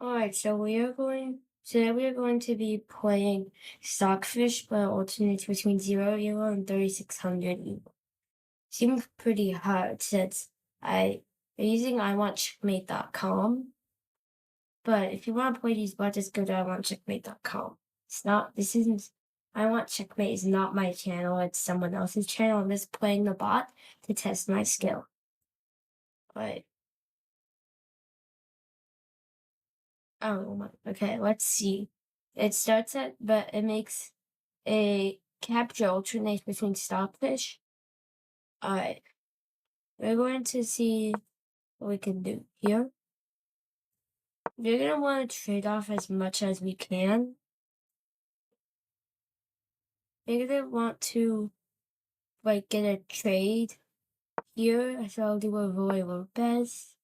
Alright, today we are going to be playing SonFish, but alternates between 0 euro and 3600 euro. Seems pretty hard since I'm using iwantcheckmate.com, but if you want to play these bots, just go to iwantcheckmate.com. I Want Checkmate is not my channel, it's someone else's channel. I'm just playing the bot to test my skill. But oh my, okay, let's see. But it makes a capture alternates between stockfish. Alright, we're going to see what we can do here. We're gonna want to trade off as much as we can. We're gonna want to, get a trade here, so I'll do a Roy Lopez.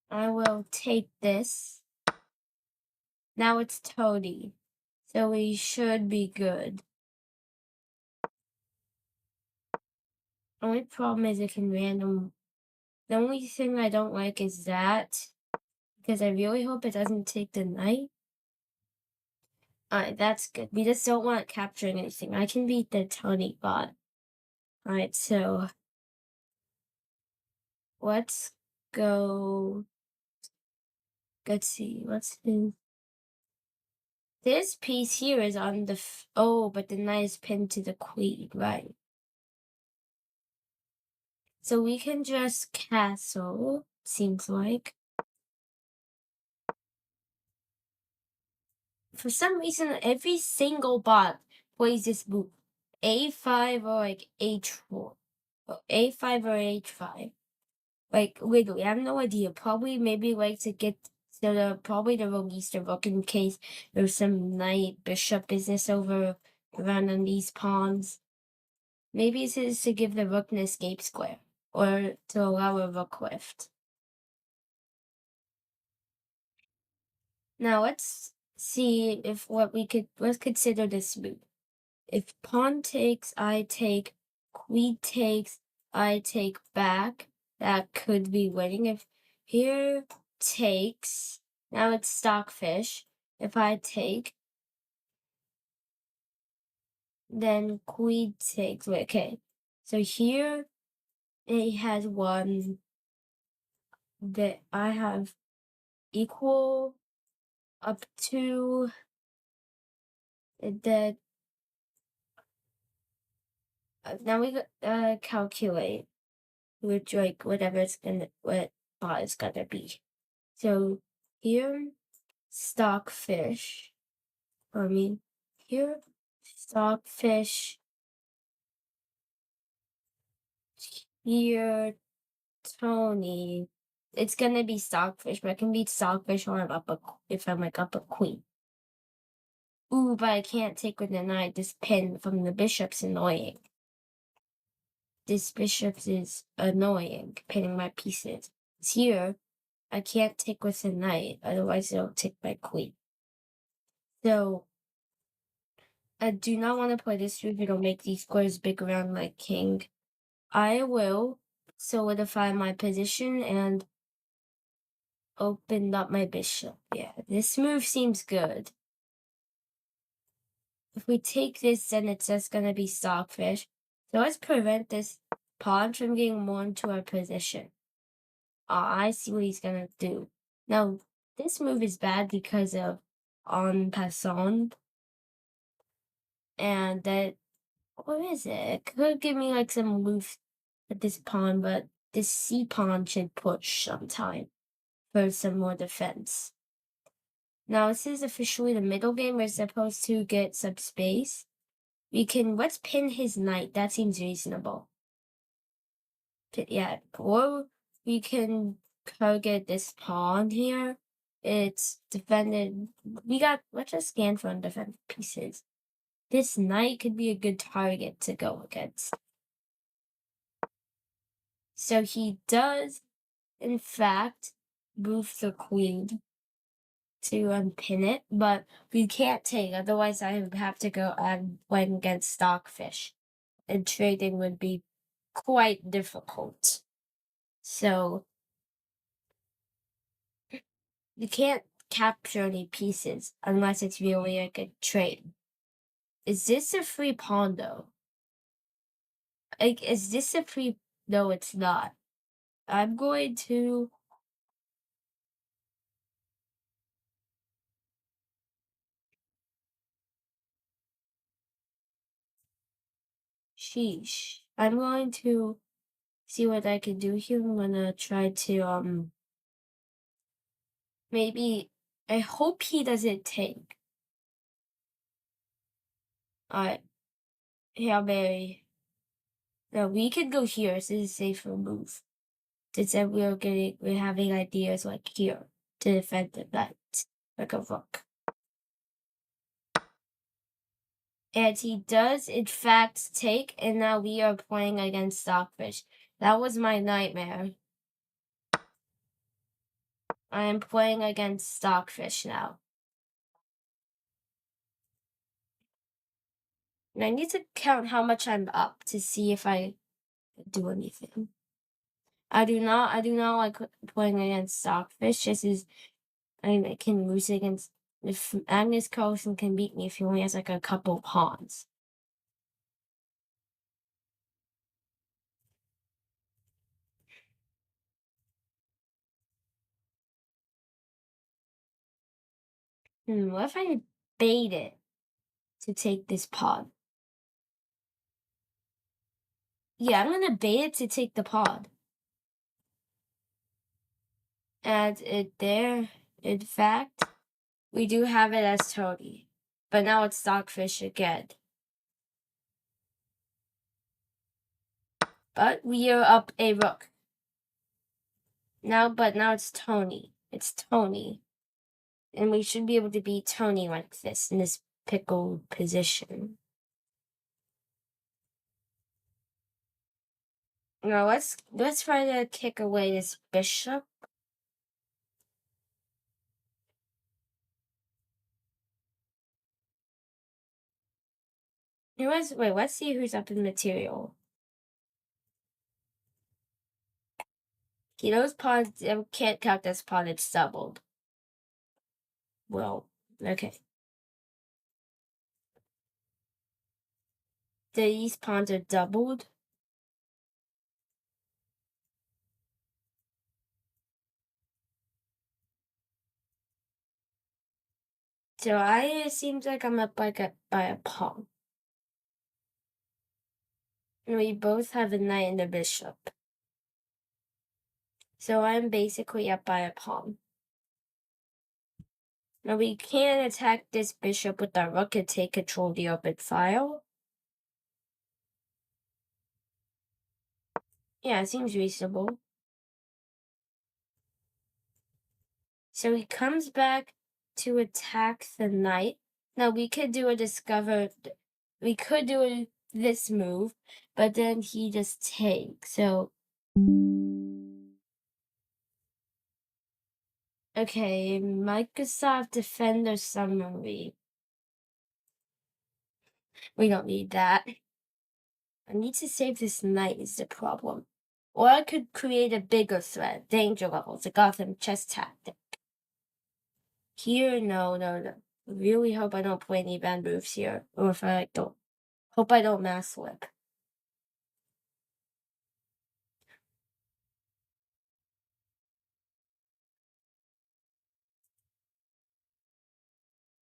I will take this. Now it's Tony, so we should be good. Only problem is it can random. The only thing I don't like is that, because I really hope it doesn't take the night. Alright, that's good. We just don't want capturing anything. I can beat the Tony bot. Alright, so let's go. Let's see. Let's do. This piece here is on the. Oh, but the knight is pinned to the queen, right? So we can just castle, seems like. For some reason, every single bot plays this move. A5 or like H4. Or A5 or H5. Like, literally, I have no idea. Probably maybe like to get probably to release the rook in case there's some knight bishop business over around on these pawns. Maybe it is to give the rook an escape square, or to allow a rook lift. Now let's see if let's consider this move. If pawn takes, I take, queen takes, I take back, that could be winning. If here takes, now it's stockfish. If I take, then queen takes. Wait, okay. So here it has one that I have equal up to that. Now we calculate which whatever it's gonna what bot is gonna be. So here stockfish. Here stockfish. Here Tony. It's gonna be stockfish, but it can be stockfish or if I'm like up a queen. Ooh, but I can't take with the knight. This pin from the bishop's annoying. This bishop is annoying, pinning my pieces. It's here, I can't take with the knight, otherwise it'll take my queen. So, I do not want to play this move. It'll make these squares big around my king. I will solidify my position and open up my bishop. Yeah, this move seems good. If we take this, then it's just going to be stockfish. So let's prevent this pawn from getting more into our position. I see what he's going to do. Now, this move is bad because of en passant. And that, what is it? It could give me like some loose at this pawn, but this C pawn should push sometime for some more defense. Now, this is officially the middle game. We're supposed to get some space. Let's pin his knight. That seems reasonable. Yeah, or we can target this pawn here. It's defended. Let's just scan for undefended pieces. This knight could be a good target to go against. So he does, in fact, move the queen to unpin it, but we can't take, otherwise I would have to go and win against stockfish, and trading would be quite difficult. So You can't capture any pieces unless it's really like a trade. Is this a free pawn though? Like, is this a free? No, it's not. I'm going to. Sheesh. I'm going to see what I can do here. I'm gonna try to maybe. I hope he doesn't take. Alright. Hail Mary. No, we could go here. This is a safer move. Since then we're having ideas like here to defend the knight. Like a rook. And he does, in fact, take, and now we are playing against SonFish. That was my nightmare. I am playing against SonFish now. And I need to count how much I'm up to see if I do anything. I do not like playing against SonFish. This is, I can lose against, if Magnus Carlsen can beat me if he only has like a couple pawns. What if I bait it to take this pawn? Yeah, I'm gonna bait it to take the pawn. And in fact, we do have it as Tony. But now it's SonFish again. But we are up a rook. But now it's Tony. It's Tony. And we should be able to beat Tony like this in this pickle position. Now let's try to kick away this bishop. Wait, let's see who's up in material. Those pawns can't count as pawn, it's doubled. Well, okay. These pawns are doubled. So it seems like I'm up by a pawn. And we both have a knight and a bishop. So I'm basically up by a pawn. Now we can attack this bishop with our rook and take control of the open file. Yeah, it seems reasonable. So he comes back to attack the knight. Now we could do this move, but then he just takes. So okay, Microsoft Defender Summary. We don't need that. I need to save this knight is the problem. Or I could create a bigger threat. Danger levels, a Gotham chess tactic. Here, no. I really hope I don't play any bad moves here. Or if I hope I don't mass slip.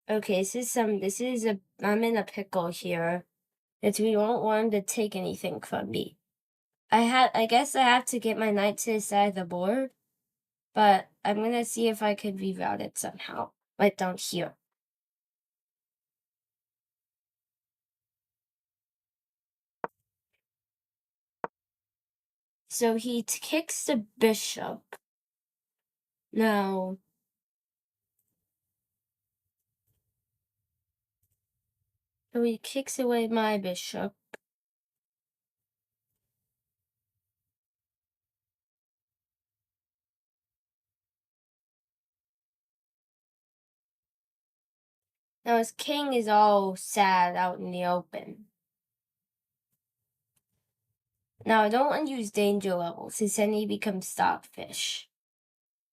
Okay, I'm in a pickle here. It's we don't want him to take anything from me. I guess I have to get my knight to the side of the board, but I'm gonna see if I could reroute it somehow, right down here. So he kicks the bishop. Now, so he kicks away my bishop. Now his king is all sad out in the open. Now I don't want to use danger levels, since then he becomes SonFish.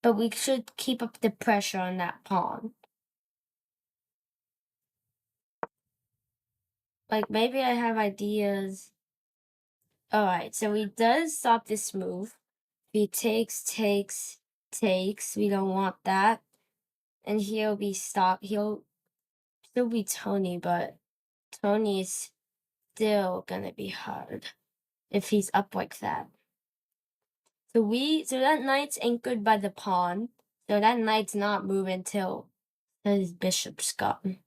But we should keep up the pressure on that pawn. Like, maybe I have ideas. Alright, so he does stop this move. He takes, we don't want that. And he'll be stopped. He'll still be Tony, but Tony's still gonna be hard if he's up like that. So that knight's anchored by the pawn. So that knight's not moving till his bishop's gone.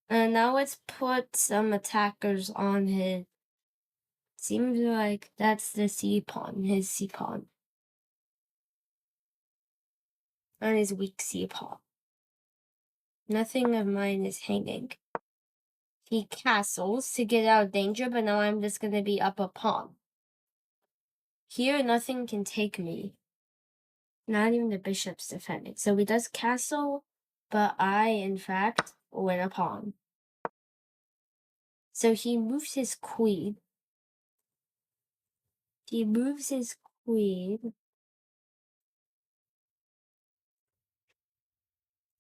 And now let's put some attackers on his. Seems like that's the C pawn, his C pawn. On his weak C pawn. Nothing of mine is hanging. He castles to get out of danger, but now I'm just gonna be up a pawn. Here, nothing can take me. Not even the bishop's defending. So he does castle, but I, in fact, win a pawn. So he moves his queen. He moves his queen.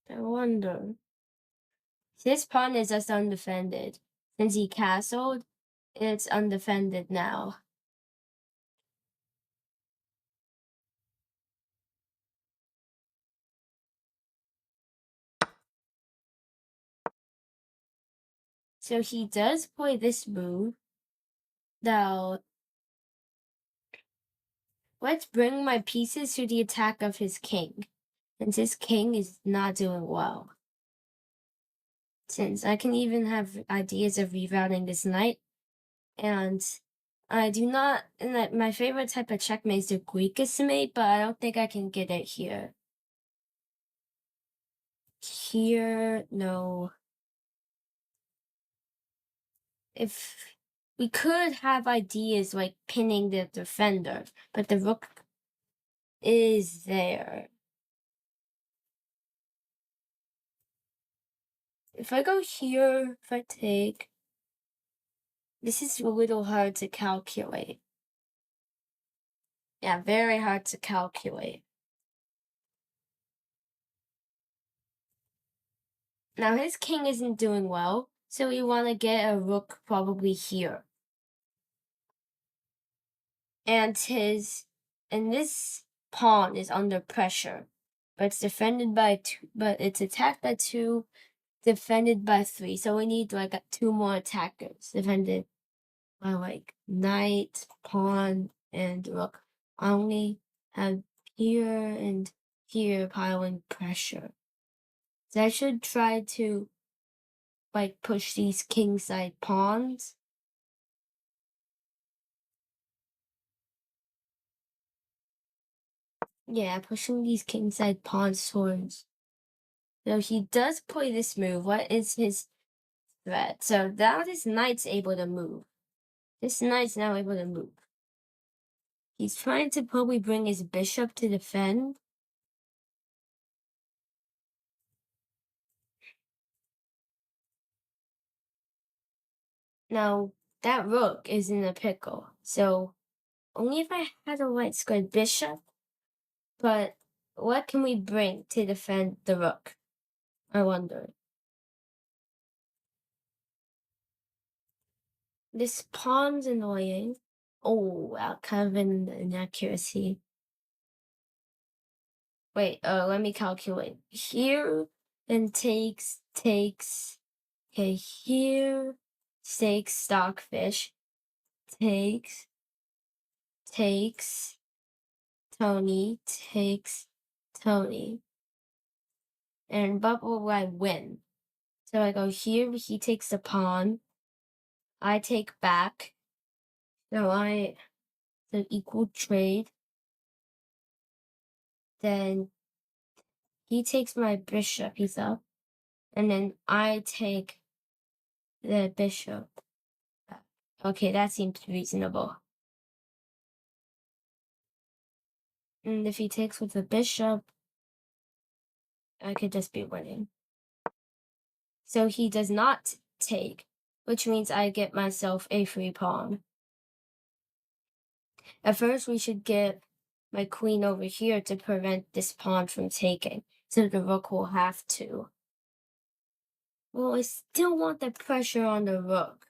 I wonder. His pawn is just undefended. Since he castled, it's undefended now. So he does play this move. Now, let's bring my pieces to the attack of his king, since his king is not doing well. Since I can even have ideas of rerouting this knight, and I do not, and my favorite type of checkmate is the Greek estimate, but I don't think I can get it here. Here, no. If we could have ideas like pinning the defender, but the rook is there. If I go here, if I take, this is a little hard to calculate. Yeah, very hard to calculate. Now his king isn't doing well, so we want to get a rook probably here. And this pawn is under pressure, but it's defended by 2, but it's attacked by 2, defended by 3. So we need like 2 more attackers defended by like knight, pawn, and rook. I only have here and here piling pressure. So I should try to like push these kingside pawns. Yeah, pushing these kingside pawns towards. So he does play this move. What is his threat? So now this knight's able to move. This knight's now able to move. He's trying to probably bring his bishop to defend. Now, that rook is in a pickle. So only if I had a white squared bishop. But what can we bring to defend the rook? I wonder. This pawn's annoying. Oh, wow, kind of an inaccuracy. Wait, let me calculate. Here, then takes. Okay, here, takes SonFish. Takes, Tony, takes Tony. And but will I win? So I go here, he takes the pawn. I take back. So the equal trade. Then he takes my bishop, he's up. And then I take the bishop back. Okay, that seems reasonable. And if he takes with the bishop, I could just be winning. So he does not take, which means I get myself a free pawn. At first, we should get my queen over here to prevent this pawn from taking. So the rook will have to. Well, I still want the pressure on the rook.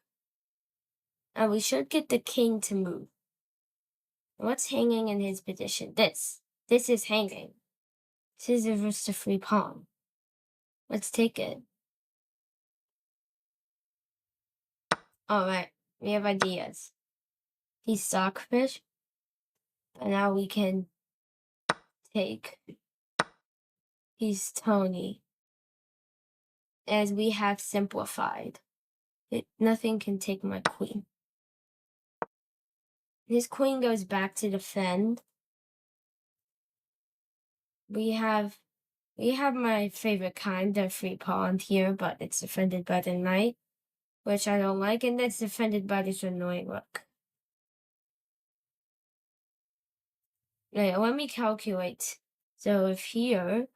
And we should get the king to move. What's hanging in his position? This. This is hanging. This is just a free pawn. Let's take it. Alright, we have ideas. He's SonFish. And now we can take. He's Tony. As we have simplified. Nothing can take my queen. His queen goes back to defend. We have my favorite kind of free pawn here, but it's defended by the knight, which I don't like, and that's defended by this annoying rook. Now, let me calculate. So if here,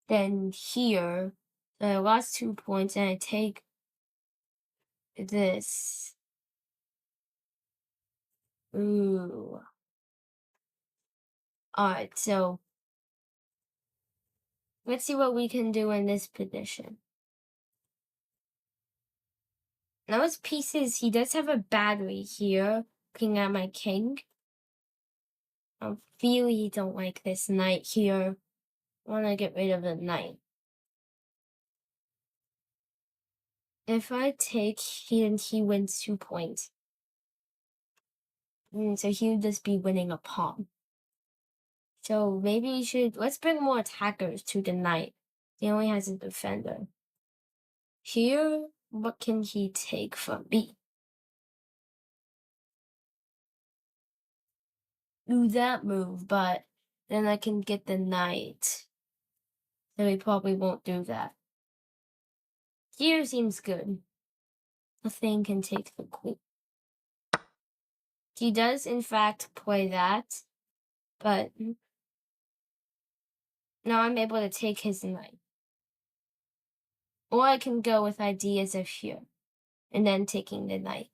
then here, so I lost 2 points, and I take this. Ooh. Alright, so let's see what we can do in this position. Now his pieces, he does have a battery here, looking at my king. I really don't like this knight here. I want to get rid of the knight. If I take, he wins 2 points. So he would just be winning a pawn. So maybe we should, let's bring more attackers to the knight. He only has a defender. Here, what can he take from me? Do that move, but then I can get the knight. So he probably won't do that. Here seems good. Nothing can take the queen. He does, in fact, play that, but now I'm able to take his knight. Or I can go with ideas of here, and then taking the knight.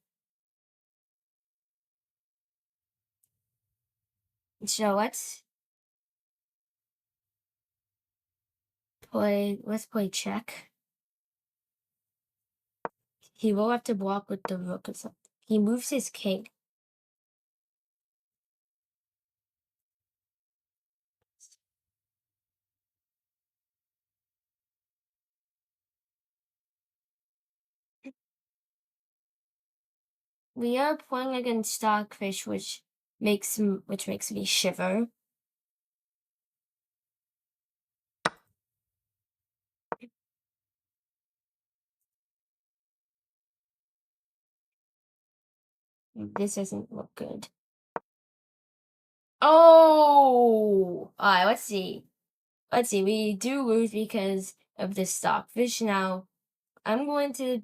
So let's play check. He will have to block with the rook or something. He moves his king. We are playing against SonFish, which makes me shiver. This doesn't look good. Oh! Alright, let's see. We do lose because of the SonFish. Now, I'm going to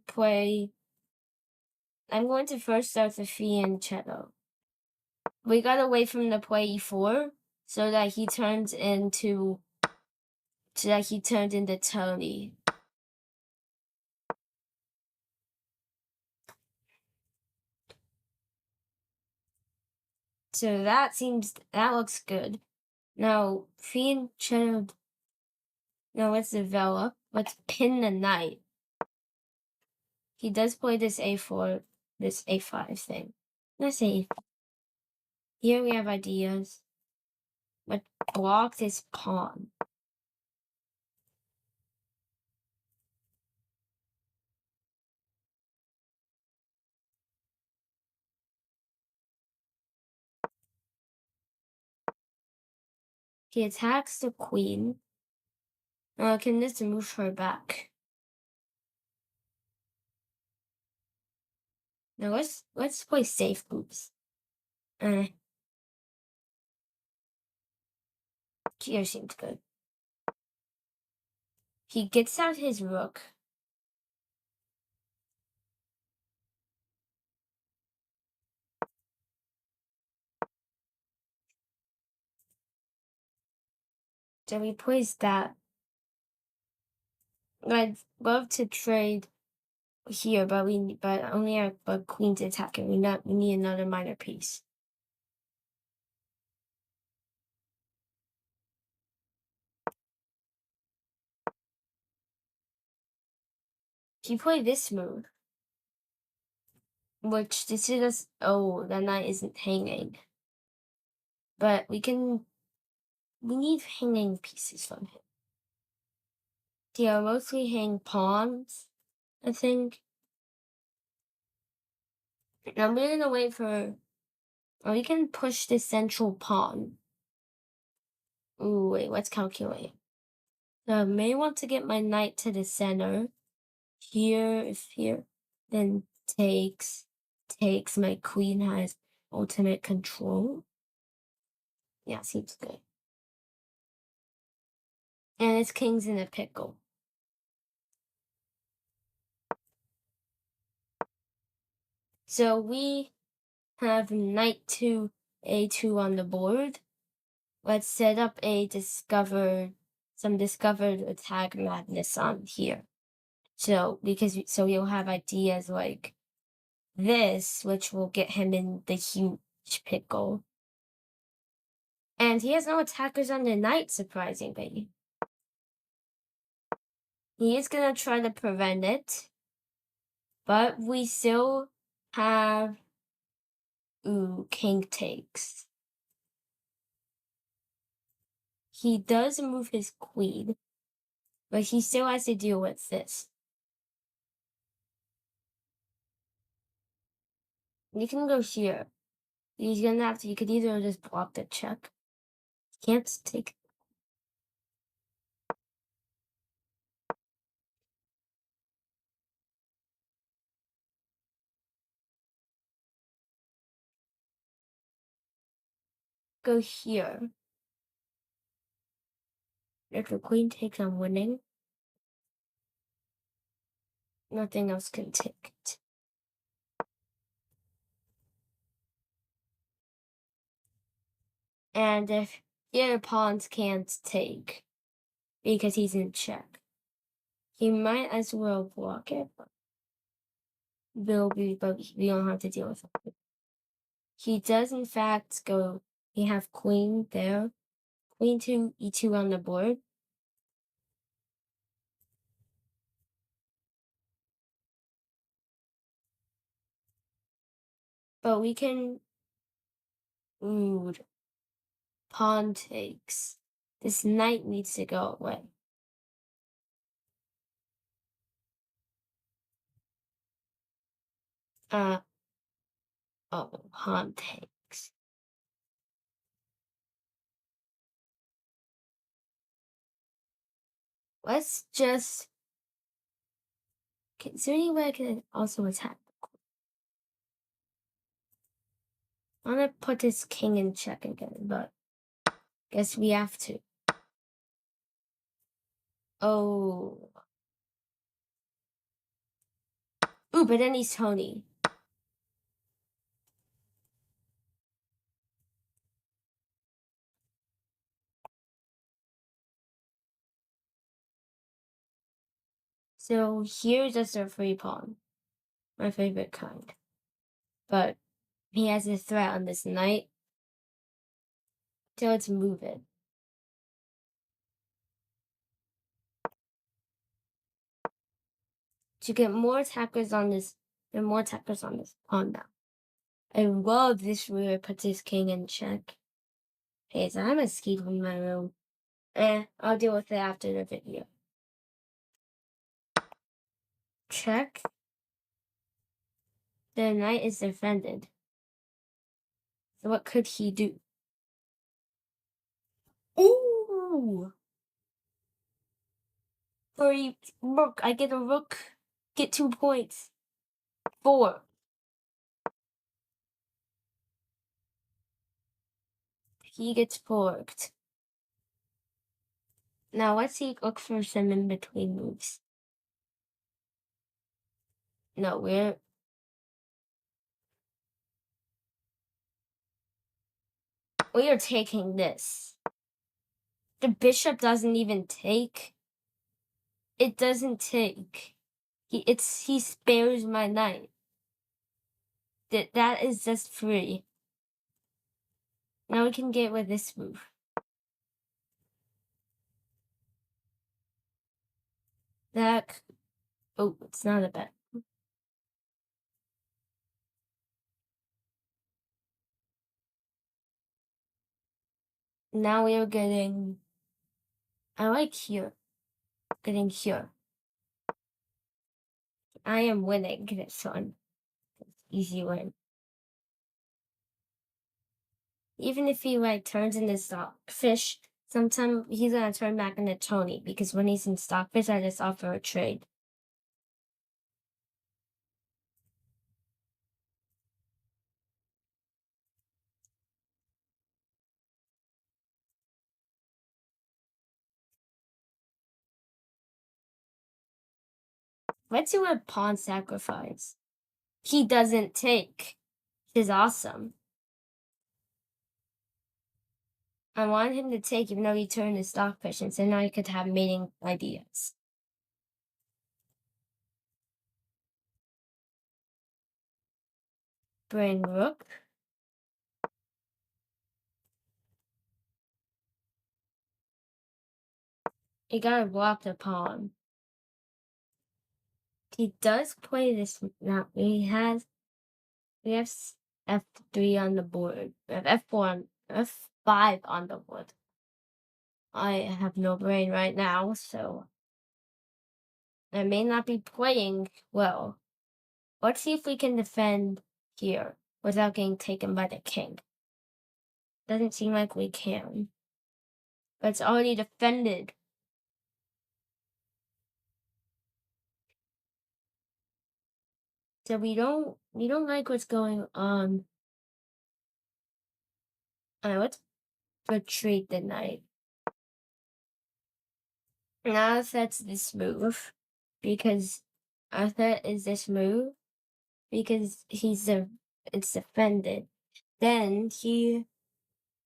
first start the fianchetto. We gotta wait for him to play e4 so that he turns into Tony. So that looks good. Now, fianchetto. Now let's develop. Let's pin the knight. He does play this a4, this a5 thing. Let's see. Here we have ideas. Let's block this pawn. He attacks the queen. Can this move her back? Now let's play safe moves. Here seems good. He gets out his rook. So he plays that. I'd love to trade here, but only have a queen's attacking. We need another minor piece. If you play this move, which this is, oh, the knight isn't hanging. But we need hanging pieces from him. They are mostly hang pawns, I think. Now we're gonna wait for, or we can push the central pawn. Ooh, wait, let's calculate. So I may want to get my knight to the center. Here, then takes, my queen has ultimate control. Yeah, seems good. And his king's in a pickle. So we have knight to a2 on the board. Let's set up some discovered attack madness on here. So you'll have ideas like this, which will get him in the huge pickle. And he has no attackers on the knight, surprisingly. He is gonna try to prevent it, but we still have, king takes. He does move his queen, but he still has to deal with this. You can go here. He's gonna have to, you could either just block the check. Can't take. Go here. If the queen takes, I'm winning. Nothing else can take it. And if the other pawns can't take, because he's in check, he might as well block it. But we don't have to deal with it. He does in fact go, he have queen there. Queen to e2 on the board. But we can, pawn takes. This knight needs to go away. Pawn takes. Let's just, is there any way I can also attack the queen? I'm gonna put this king in check again, but guess we have to. Oh. Ooh, but then he's Tony. So here's just a free pawn. My favorite kind. But he has a threat on this knight. So let's move it. To get more attackers on this, and more attackers on this pawn now. I love this where it puts his king in check. Okay, so I'm escaping from my room. I'll deal with it after the video. Check. The knight is defended. So what could he do? Ooh! Three, rook. I get a rook. Get 2 points. 4. He gets forked. Now let's see, look for some in-between moves. No, we are taking this. The bishop doesn't even take. It doesn't take. He spares my knight. That is just free. Now we can get with this move. That Oh, it's not a bet. Now we are getting. I like here. Getting here. I am winning this one. Easy win. Even if he like turns into Stockfish, sometimes he's gonna turn back into Tony because when he's in Stockfish, I just offer a trade. Let's do a pawn sacrifice. He doesn't take. Which is awesome. I want him to take even though he turned to Stockfish, and so now he could have mating ideas. Bring rook. He gotta block the pawn. He does play this now. We have f3 on the board. We have f4 f5 on the board. I have no brain right now, so I may not be playing well. Let's see if we can defend here without getting taken by the king. Doesn't seem like we can. But it's already defended. So we don't like what's going on. Let's retreat the knight. Now that's this move. Because our threat is this move. Because it's defended. Then he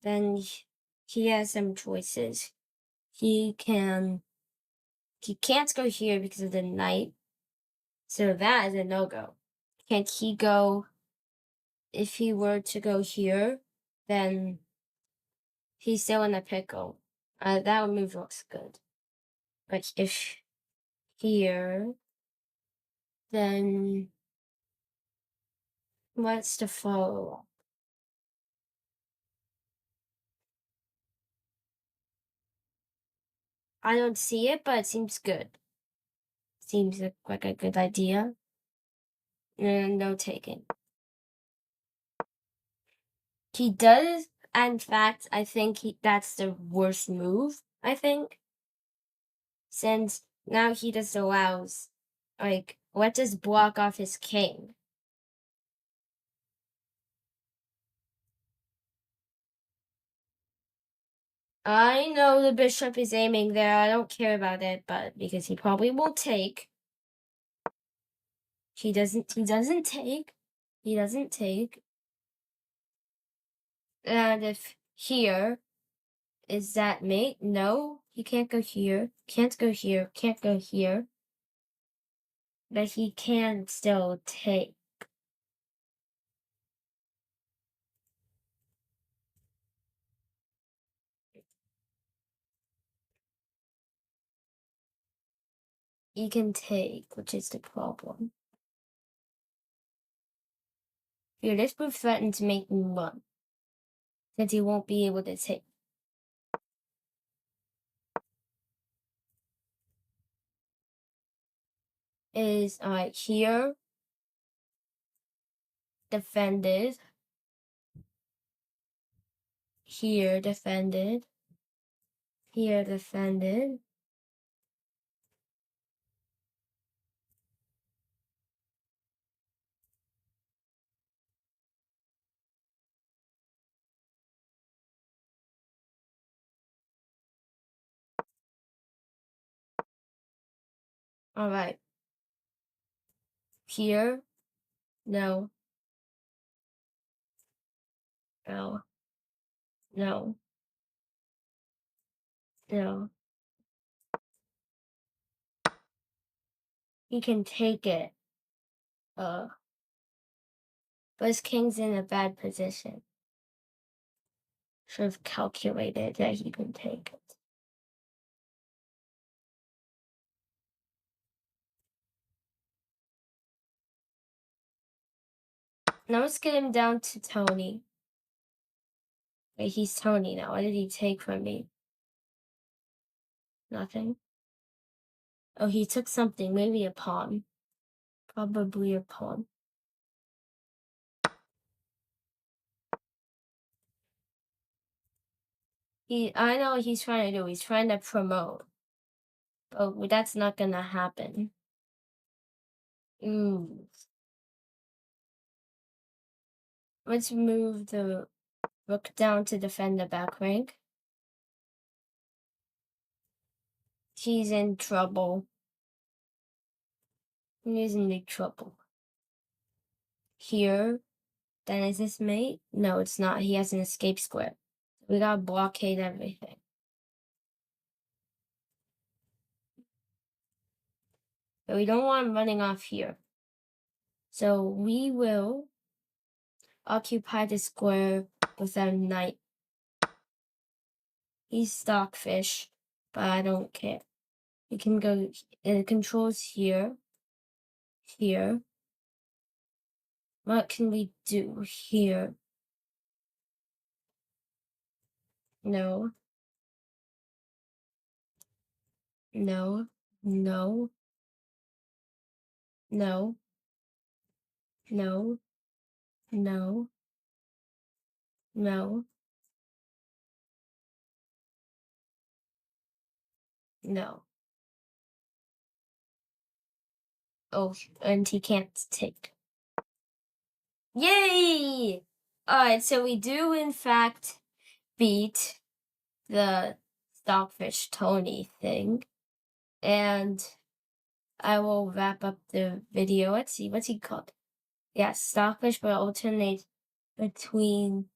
has some choices. He can't go here because of the knight. So that is a no-go. Can't he go, if he were to go here, then he's still in a pickle. That move looks good. But if here, then what's the follow-up? I don't see it, but it seems good. Seems like a good idea. And no taking. He does, in fact, I think that's the worst move, I think. Since now he just allows, like, let's just block off his king. I know the bishop is aiming there. I don't care about it, but because he probably won't take. He doesn't take. He doesn't take. And if here is that mate, no, he can't go here. Can't go here. Can't go here. But he can still take. He can take, which is the problem. Here, this move threatens making one. Since he won't be able to take. Is here defended. Here defended. Here defended. All right. Here, no. No. No. No. He can take it. But his king's in a bad position. Should have calculated that he can take it. Now let's get him down to Tony. Wait, he's Tony now. What did he take from me? Nothing. Oh, he took something. Maybe a pawn. Probably a pawn. I know what he's trying to do. He's trying to promote. But that's not gonna happen. Let's move the rook down to defend the back rank. He's in trouble. He's in big trouble. Here, then is his mate? No, it's not. He has an escape square. We gotta blockade everything. But we don't want him running off here. So we will occupy the square with our knight. He's SonFish, but I don't care. We can go, it controls here, here. What can we do here? No. No. No. No. No. No. No. No. Oh, and he can't take. Yay! Alright, so we do in fact beat the SonFish Tony thing. And I will wrap up the video. Let's see, what's he called? Yes, SonFish will alternate between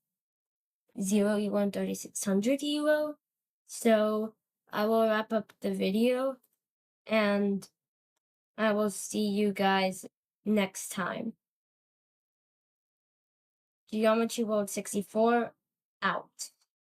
0 euro and 3600 euro. So I will wrap up the video and I will see you guys next time. Geometry World 64 out.